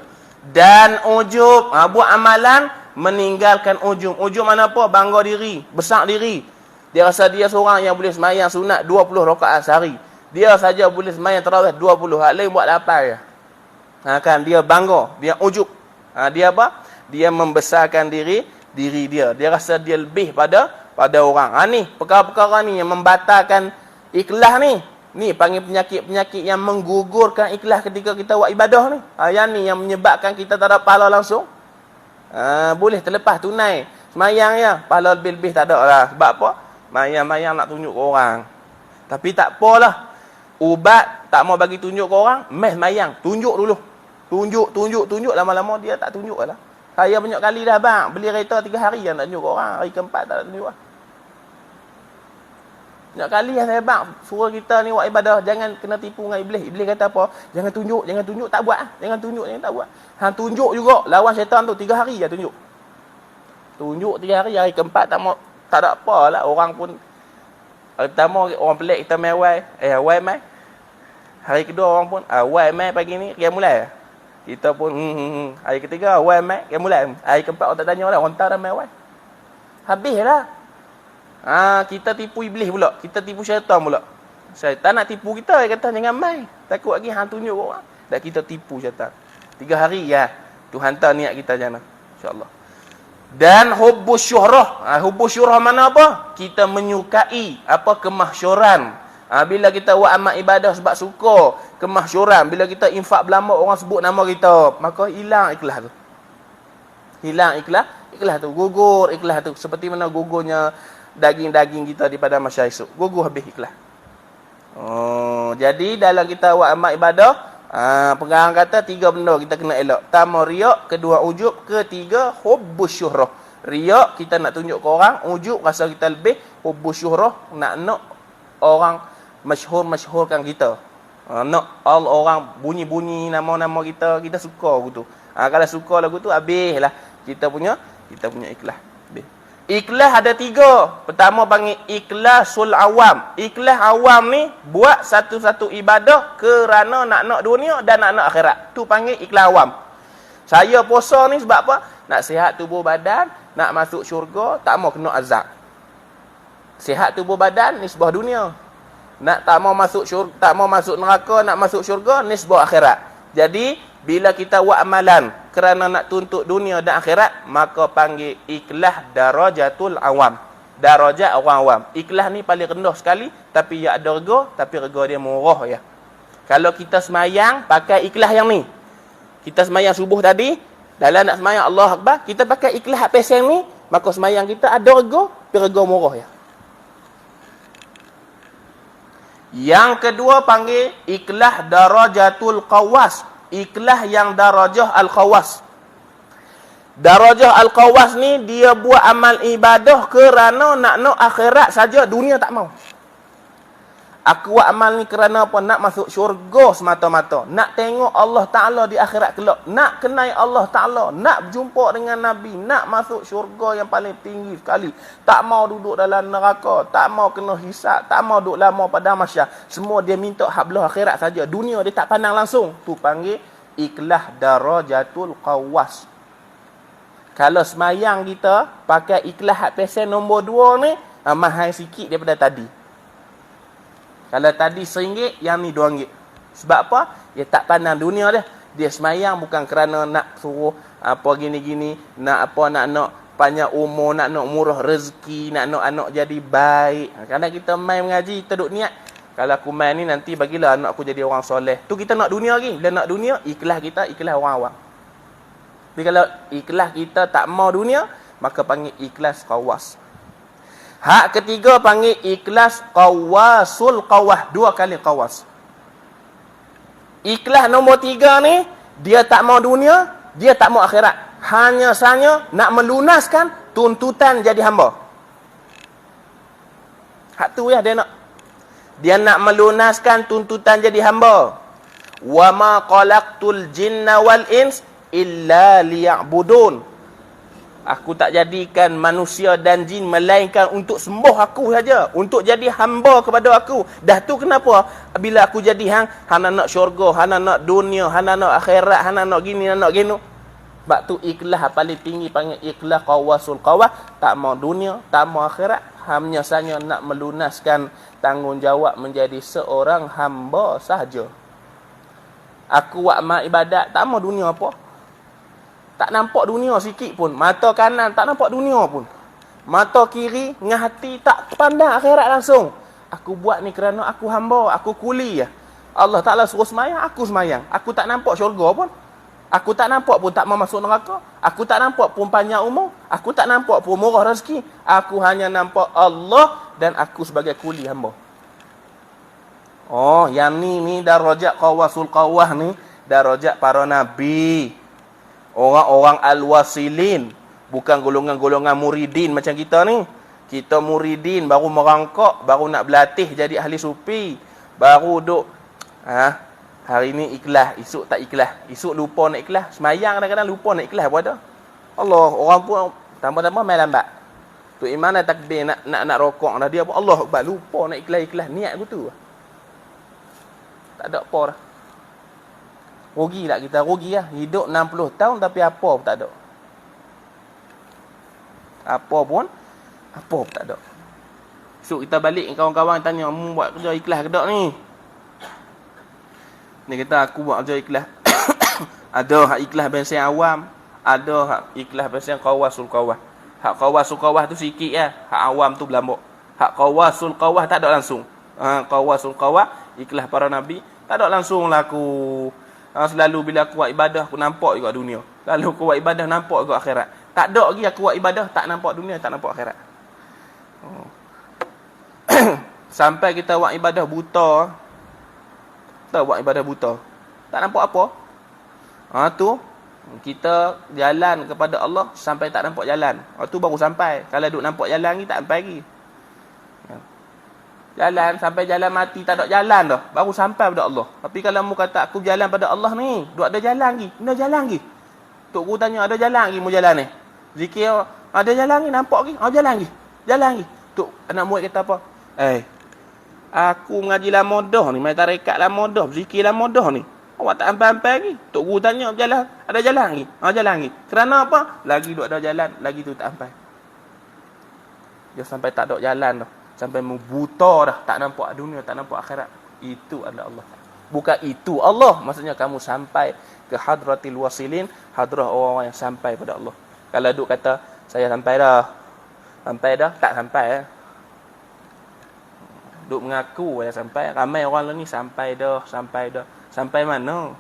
Dan ujub, buat amalan meninggalkan ujub. Ujub mana apa? Bangga diri, besar diri. Dia rasa dia seorang yang boleh semayang sunat 20 rakaat sehari. Dia saja boleh semayang tarawih 20. Hak lain buat 8 je. Kan dia bangga, dia ujub. Dia apa? Dia membesarkan diri dia. Dia rasa dia lebih pada orang. Ni perkara-perkara ni yang membatalkan ikhlas ni. Ni panggil penyakit-penyakit yang menggugurkan ikhlas ketika kita buat ibadah ni. Yang ni yang menyebabkan kita tak ada pahala langsung. Boleh terlepas tunai. Semayang ya, pahala lebih-lebih tak ada lah. Sebab apa? Mayang-mayang nak tunjuk ke orang. Tapi tak apalah. Ubat tak mau bagi tunjuk ke orang, mayang. Tunjuk dulu. Tunjuk. Lama-lama dia tak tunjuk lah. Saya banyak kali dah bang. Beli kereta 3 hari yang nak tunjuk ke orang. Hari keempat tak nak tunjuk lah. Banyak kali lah saya bang. Suruh kita ni buat ibadah. Jangan kena tipu dengan Iblis. Iblis kata apa? Jangan tunjuk. Tak buat lah. Jangan tunjuk. Tak buat. Hang tunjuk juga. Lawan syaitan tu 3 hari je tunjuk. Tunjuk 3 hari. Hari keempat tak mau. Tak ada apa lah. Orang pun hari pertama orang pelik kita main awal mai. Hari kedua orang pun awal mai pagi ni dia mulai. Kita pun hari ketiga awal mai dia mulai. Hari keempat orang tak tanya dah, orang tahu dah main awal. Habislah. Kita tipu iblis pula. Kita tipu syaitan pula. Syaitan nak tipu kita, dia kata jangan mai. Takut lagi hang tunjuk orang. Dan kita tipu syaitan. 3 hari ya. Tu hantar niat kita jangan. Insya-Allah. Dan hubbus syuhrah. Hubbus syuhrah mana apa? Kita menyukai apa kemahsyuran. Bila kita buat amal ibadah sebab suka kemahsyuran, bila kita infak belamba orang sebut nama kita, maka hilang ikhlas tu. Hilang ikhlas tu. Gugur ikhlas tu. Seperti mana gugurnya daging-daging kita di pada masa esok. Gugur habis ikhlas. Jadi dalam kita buat amal ibadah, pengarang kata 3 benda kita kena elak. Pertama riak, kedua ujub, ketiga hubbus syuhrah. Riak kita nak tunjuk ke orang, ujub rasa kita lebih, hubbus syuhrah nak orang masyhurkan kita. Nak orang bunyi-bunyi nama-nama kita suka lagu tu. Kalau suka lagu tu habislah kita punya ikhlas. Habis. Ikhlas ada 3. Pertama panggil ikhlasul awam. Ikhlas awam ni buat satu-satu ibadah kerana nak dunia dan nak akhirat. Tu panggil ikhlas awam. Saya puasa ni sebab apa? Nak sihat tubuh badan, nak masuk syurga, tak mau kena azab. Sihat tubuh badan ni sebuah dunia. Tak mau masuk syurga, tak mau masuk neraka, nak masuk syurga ni sebuah akhirat. Jadi bila kita buat amalan kerana nak tuntut dunia dan akhirat, maka panggil ikhlas darajatul awam. Darajat orang awam. Ikhlas ni paling rendah sekali, tapi ia ada rega, tapi rega dia murah ya. Kalau kita semayang pakai ikhlas yang ni. Kita semayang subuh tadi, dalam nak semayang Allah Akbar, kita pakai ikhlas pesen ni, maka semayang kita ada rega, tapi rega murah ya. Yang kedua panggil ikhlas darajatul qawas. Ikhlas yang darajah al-qawas. Darajah al-qawas ni dia buat amal ibadah kerana nak akhirat saja, dunia tak mau. Aku buat amal ni kerana apa? Nak masuk syurga semata-mata. Nak tengok Allah Ta'ala di akhirat kelak. Nak kenal Allah Ta'ala. Nak berjumpa dengan Nabi. Nak masuk syurga yang paling tinggi sekali. Tak mau duduk dalam neraka. Tak mau kena hisab. Tak mau duduk lama pada masyarakat. Semua dia minta hak belah akhirat saja. Dunia dia tak pandang langsung. Tu panggil ikhlas darajatul qawas. Kalau semayang kita pakai ikhlas hak pesen nombor 2 ni, mahal sikit daripada tadi. Kalau tadi RM1, yang ni RM2. Sebab apa? Dia tak pandang dunia dia. Dia semayang bukan kerana nak suruh apa gini-gini, nak panjang umur, nak murah rezeki, nak anak jadi baik. Kadang kita main mengaji, kita duk niat, kalau aku main ni nanti bagilah anak aku jadi orang soleh. Tu kita nak dunia lagi. Bila nak dunia, ikhlas kita ikhlas orang awam. Tapi kalau ikhlas kita tak mau dunia, maka panggil ikhlas qawas. Hak ketiga panggil ikhlas qawasul qawah. 2 kali qawas. Ikhlas nombor 3 ni, dia tak mau dunia, dia tak mau akhirat. Hanya saja nak melunaskan tuntutan jadi hamba. Hak tu ya dia nak. Dia nak melunaskan tuntutan jadi hamba. Wa ma khalaqtul jinna wal ins illa liya'budun. Aku tak jadikan manusia dan jin melainkan untuk sembah aku saja, untuk jadi hamba kepada aku. Dah tu kenapa? Bila aku jadi hang nak syurga, hang nak dunia, hang nak akhirat, hang nak gini, hang nak gini. Sebab tu ikhlas paling tinggi panggil ikhlas qawasul qawah. Tak mau dunia, tak mau akhirat, hanya saja nak melunaskan tanggungjawab menjadi seorang hamba sahaja. Aku buat amal ibadat, tak mau dunia apa. Tak nampak dunia sikit pun. Mata kanan tak nampak dunia pun. Mata kiri dengan hati tak pandang akhirat langsung. Aku buat ni kerana aku hamba, aku kuli ya. Allah Ta'ala suruh semayang, aku semayang. Aku tak nampak syurga pun. Aku tak nampak pun tak mau masuk neraka. Aku tak nampak pun panjang umur. Aku tak nampak pun murah rezeki. Aku hanya nampak Allah dan aku sebagai kuli hamba. Oh, yang ni darajat qawasul qawah ni, darajat para nabi. Orang-orang al-wasilin. Bukan golongan-golongan muridin macam kita ni. Kita muridin baru merangkak, baru nak berlatih jadi ahli sufi. Baru duk hari ni ikhlas, esok tak ikhlas. Esok lupa nak ikhlas. Semayang kadang-kadang lupa nak ikhlas pun ada. Allah, orang pun tambah-tambah main lambat. Tu imam nak takbir, nak rokok dah, dia pun Allah Akbar, lupa nak ikhlas. Niat aku tu. Tak ada apa dah. Rugi tak kita? Rugi lah. Hidup 60 tahun tapi apa pun tak ada. Apa pun tak ada. So kita balik, kawan-kawan tanya, mu buat kerja ikhlas ke tak ni? Ni kata aku buat kerja ikhlas. Ada hak ikhlas bahasa awam, ada hak ikhlas bahasa qawasul qawah. Hak qawasul qawah tu sikit lah. Hak awam tu berlambak. Hak qawasul qawah tak ada langsung. Qawasul qawah, ikhlas para nabi, tak ada langsung lah aku. Selalu bila aku buat ibadah, aku nampak juga dunia. Lalu aku buat ibadah, nampak juga akhirat. Tak ada lagi aku buat ibadah, tak nampak dunia, tak nampak akhirat. Sampai kita buat ibadah buta. Tak buat ibadah buta, tak nampak apa. Tu kita jalan kepada Allah sampai tak nampak jalan. Tu baru sampai. Kalau duk nampak jalan ni tak sampai lagi. Jalan sampai jalan mati tak ada jalan dah, baru sampai pada Allah. Tapi kalau mu kata aku jalan pada Allah ni, duk ada jalan lagi, ada jalan lagi. Tok guru tanya ada jalan lagi mu jalan ni. Zikir Dia jalan lagi, nampak lagi. Jalan lagi. Jalan lagi. Tok anak murid kata apa? Aku mengaji lama dah ni, mai tarekat lama dah, berzikir lama dah ni. Awak tak sampai-sampai lagi. Tok guru tanya berjalan, ada jalan lagi. Jalan lagi. Kerana apa? Lagi duk ada jalan, lagi tu tak sampai. Dia sampai tak ada jalan dah. Sampai membuta dah, tak nampak dunia, tak nampak akhirat. Itu adalah Allah. Bukan itu Allah, maksudnya kamu sampai ke hadratil wasilin, hadrah orang-orang yang sampai pada Allah. Kalau duk kata saya sampai dah. Sampai dah, tak sampai. Duk mengaku saya sampai. Ramai orang ni sampai dah, sampai dah. Sampai mana?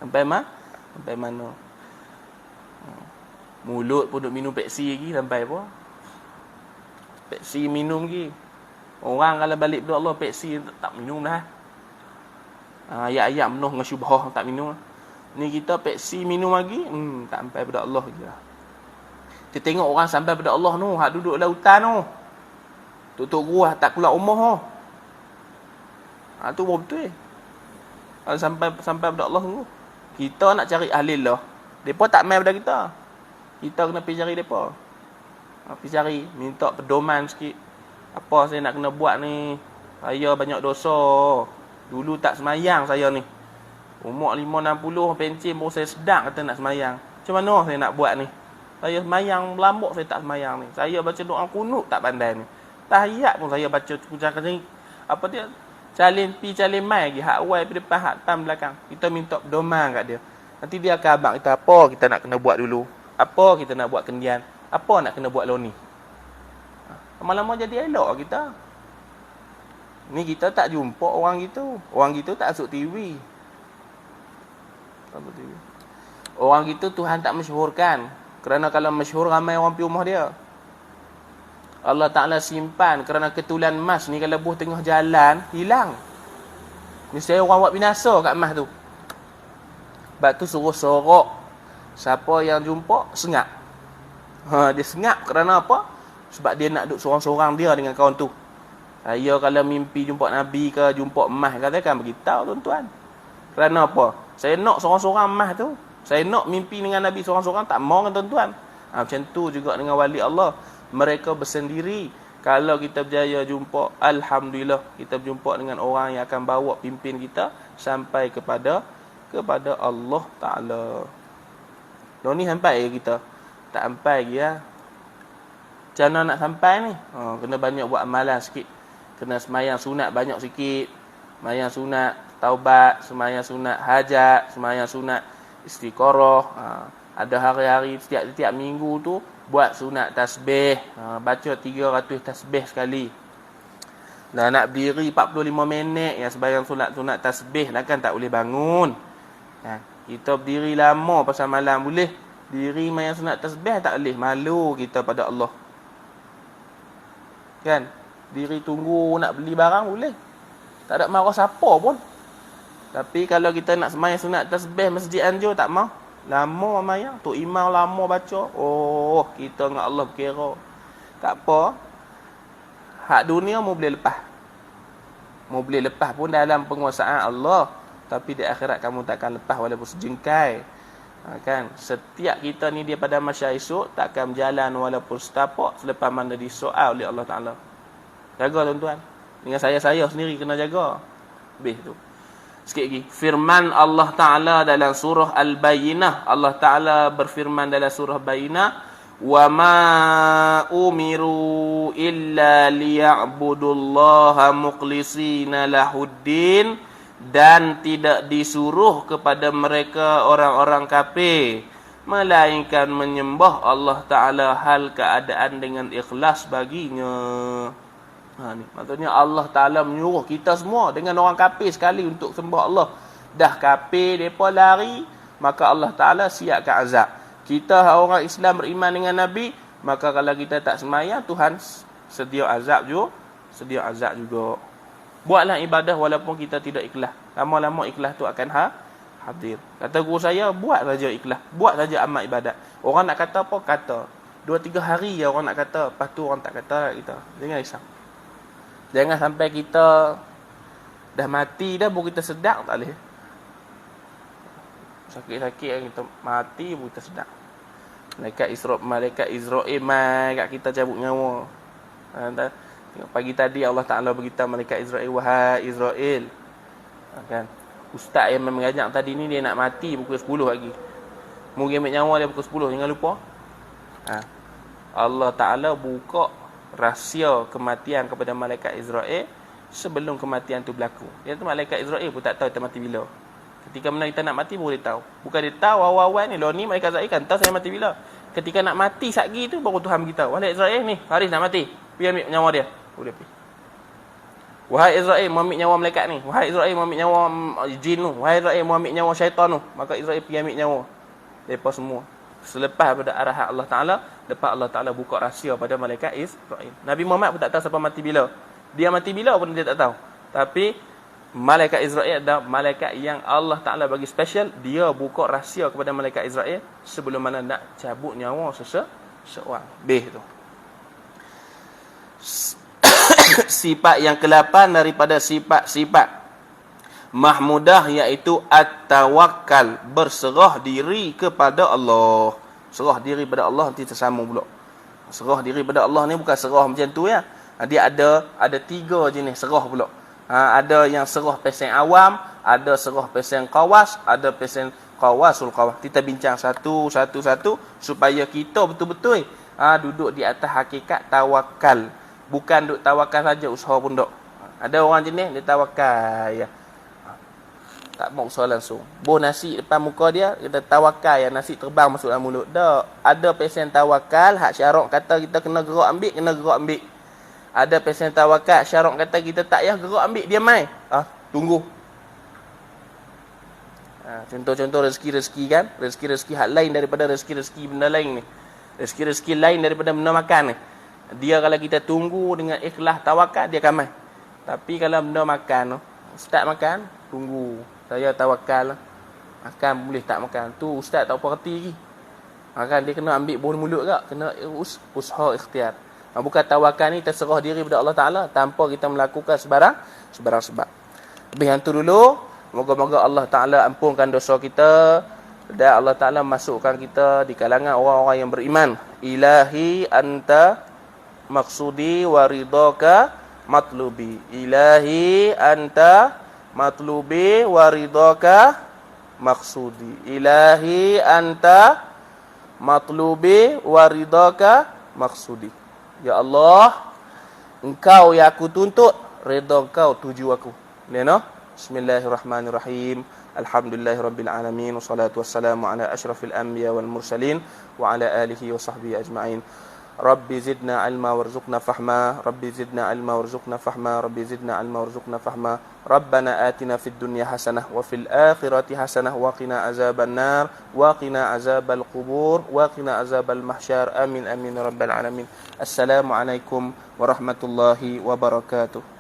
Sampai mana? Mulut pun duk minum Pepsi lagi, sampai apa? Pepsi minum lagi. Orang kalau balik pada Allah, Pepsi tak minum dah. Ayat-ayat penuh dengan syubhah, tak minum. Ni kita Pepsi minum lagi, tak sampai pada Allah lagi lah. Kita tengok orang sampai pada Allah tu, hak duduk lautan tu. Tok-tok guru tak keluar rumah tu. Tu betul. Kalau sampai pada Allah tu. Kita nak cari ahli Allah. Depa tak mai pada kita. Kita kena pergi cari depa. Pergi cari, minta pedoman sikit. Apa saya nak kena buat ni? Saya banyak dosa. Dulu tak semayang saya ni. Umur 5-60, pencin baru saya sedang kata nak semayang. Macam mana saya nak buat ni? Saya semayang melambuk, saya tak semayang ni. Saya baca doa kunut tak pandai ni. Tahiyat pun saya baca macam ni. Apa dia? Calin pi calin mai lagi. Hak awal pi depan, hak tam belakang. Kita minta pedoman kat dia. Nanti dia akan abang kita apa kita nak kena buat dulu. Apa kita nak buat kendian. Apa nak kena buat loni. Lama-lama jadi elok kita. Ni kita tak jumpa orang gitu. Orang gitu tak masuk TV. Orang gitu Tuhan tak masyhurkan. Kerana kalau masyhur ramai orang pergi rumah dia. Allah Ta'ala simpan kerana ketulan emas ni kalau buh tengah jalan, hilang. Mesti orang buat binasa kat emas tu. Sebab tu suruh sorok. Siapa yang jumpa, sengak. Dia sengak kerana apa? Sebab dia nak duduk seorang-seorang dia dengan kawan tu. Saya kalau mimpi jumpa Nabi ke, jumpa emas, katakan beritahu tuan-tuan. Kerana apa? Saya nak seorang-seorang emas tu. Saya nak mimpi dengan Nabi seorang-seorang, tak mau dengan tuan-tuan. Macam tu juga dengan wali Allah. Mereka bersendiri. Kalau kita berjaya jumpa, Alhamdulillah, kita berjumpa dengan orang yang akan bawa pimpin kita sampai kepada Allah Ta'ala. Dah ni sampai ke kita? Tak sampai lagi lah. Macam mana nak sampai ni? Kena banyak buat amalan sikit. Kena semayang sunat banyak sikit. Semayang sunat taubat, semayang sunat hajat, semayang sunat istiqarah. Ada hari-hari setiap minggu tu buat sunat tasbih. Baca 300 tasbih sekali. Dah nak berdiri 45 minit yang sebayang sunat tasbih lah kan tak boleh bangun. Kita berdiri lama pasal malam boleh. Diri mayang sunat tasbih tak boleh. Malu kita pada Allah. Kan? Diri tunggu nak beli barang boleh. Tak ada marah siapa pun. Tapi kalau kita nak semayang sunat tasbih Masjid Anjur tak mau. Lama mayang. Tok Imam lama baca. Oh, kita dengan Allah berkira. Tak apa. Hak dunia mau boleh lepas. Mau boleh lepas pun dalam penguasaan Allah. Tapi di akhirat kamu takkan lepas walaupun sejengkai. Kan? Setiap kita ni dia pada masyarakat esok takkan berjalan walaupun setapak selepas mana disoal oleh Allah Ta'ala. Jaga tuan-tuan. Dengan saya sendiri kena jaga. Habis tu. Sikit lagi. Firman Allah Ta'ala dalam surah Al-Bayyinah. Allah Ta'ala berfirman dalam surah Bayyinah. Wa ma umiru illa liya'budullaha muqlisina lahuddin. Dan tidak disuruh kepada mereka orang-orang kafir melainkan menyembah Allah Ta'ala hal keadaan dengan ikhlas baginya. Ni maksudnya Allah Ta'ala menyuruh kita semua dengan orang kafir sekali untuk sembah Allah. Dah kafir mereka lari, maka Allah Ta'ala siapkan azab. Kita orang Islam beriman dengan Nabi, maka kalau kita tak sembahyang, Tuhan sedia azab juga. Buatlah ibadah walaupun kita tidak ikhlas. Lama-lama ikhlas tu akan hadir. Kata guru saya, buat saja ikhlas. Buat saja amal ibadat. Orang nak kata apa, kata. 2-3 hari je orang nak kata. Lepas tu orang tak kata kita. Jangan risau. Jangan sampai kita dah mati dah baru kita sedar. Tak boleh. Sakit-sakit kita mati baru kita sedar. Malaikat Israel mai kat kita cabut nyawa. Tengok pagi tadi Allah Ta'ala beritahu malaikat Israel, wahai Israel. Kan? Ustaz yang mengajak tadi ni dia nak mati pukul 10 lagi. Mungkin ambil nyawa dia pukul 10, jangan lupa. Allah Ta'ala buka rahsia kematian kepada malaikat Israel sebelum kematian tu berlaku. Dia tu malaikat Israel pun tak tahu kita mati bila. Ketika mana kita nak mati baru dia tahu. Bukan dia tahu awal-awal ni, ni malaikat Israel kan tahu saya mati bila. Ketika nak mati satgi tu baru Tuhan beritahu, wahai Israel ni, Haris nak mati. Pergi ambil nyawa dia. Boleh pergi. Wahai Israel, mau ambil nyawa malaikat ni. Wahai Israel, mau ambil nyawa jin tu. Wahai Israel, mau ambil nyawa syaitan tu. Maka Israel pergi ambil nyawa. Mereka semua. Selepas pada arahan Allah Ta'ala, lepas Allah Ta'ala buka rahsia pada malaikat Israel. Nabi Muhammad pun tak tahu siapa mati bila. Dia mati bila pun dia tak tahu. Tapi malaikat Israel adalah malaikat yang Allah Ta'ala bagi special. Dia buka rahsia kepada malaikat Israel sebelum mana nak cabut nyawa seseorang. B tu. Sifat yang ke-8 daripada sifat-sifat mahmudah iaitu at-tawakkal, berserah diri kepada Allah. Serah diri pada Allah nanti tersambung pula. Serah diri pada Allah ni bukan serah macam tu ya. Dia ada 3 jenis serah pula. Ada yang serah pesen awam, ada serah pesen qawas, ada pesen qawasul qawas. Kita bincang satu supaya kita betul-betul duduk di atas hakikat tawakal. Bukan duk tawakal saja, usaha pun duk. Ada orang jenis dia tawakal ya. Tak mau usaha langsung. Boh nasi depan muka dia, kita tawakal ya, nasi terbang masuk dalam mulut. Dak. Ada pesen tawakal, hak syarak kata kita kena gerak ambil. Ada pesen tawakal, syarak kata kita tak payah gerak ambil, dia mai. Tunggu. Contoh-contoh rezeki-rezeki kan. Rezeki-rezeki hak lain daripada rezeki-rezeki benda lain ni. Rezeki-rezeki lain daripada benda makan ni. Dia kalau kita tunggu dengan ikhlas tawakal, dia akan mai. Tapi kalau benda makan tu, ustaz makan, tunggu. Saya tawakal. Makan boleh tak makan. Tu ustaz tak apa reti lagi. Makan dia kena ambil bawah mulut ke? Kena usaha ikhtiar. Bukan tawakal ni terserah diri kepada Allah Ta'ala tanpa kita melakukan sebarang sebab. Lebih yang tu dulu. Moga-moga Allah Ta'ala ampunkan dosa kita. Dan Allah Ta'ala masukkan kita di kalangan orang-orang yang beriman. Ilahi anta maksudi waridaka matlubi. Ilahi anta matlubi waridaka maksudi. Ilahi anta matlubi waridaka maksudi. Ya Allah, engkau yang aku tuntut, redha engkau tuju aku. Lena. Bismillahirrahmanirrahim. Alhamdulillahirabbil alamin wassalatu wassalamu ala asyrafil anbiya wal mursalin wa ala alihi wa sahbihi ajma'in. Rabbi zidna ilma warzuqna fahma. Rabbi zidna ilma warzuqna fahma. Rabbi zidna ilma warzuqna fahma. Rabbana atina fid dunya hasanah wa fil akhirati hasanah wa qina azaban nar wa qina azabal qubur wa qina azabal mahsyar. Amin amin rabbal alamin. Assalamualaikum warahmatullahi wabarakatuh.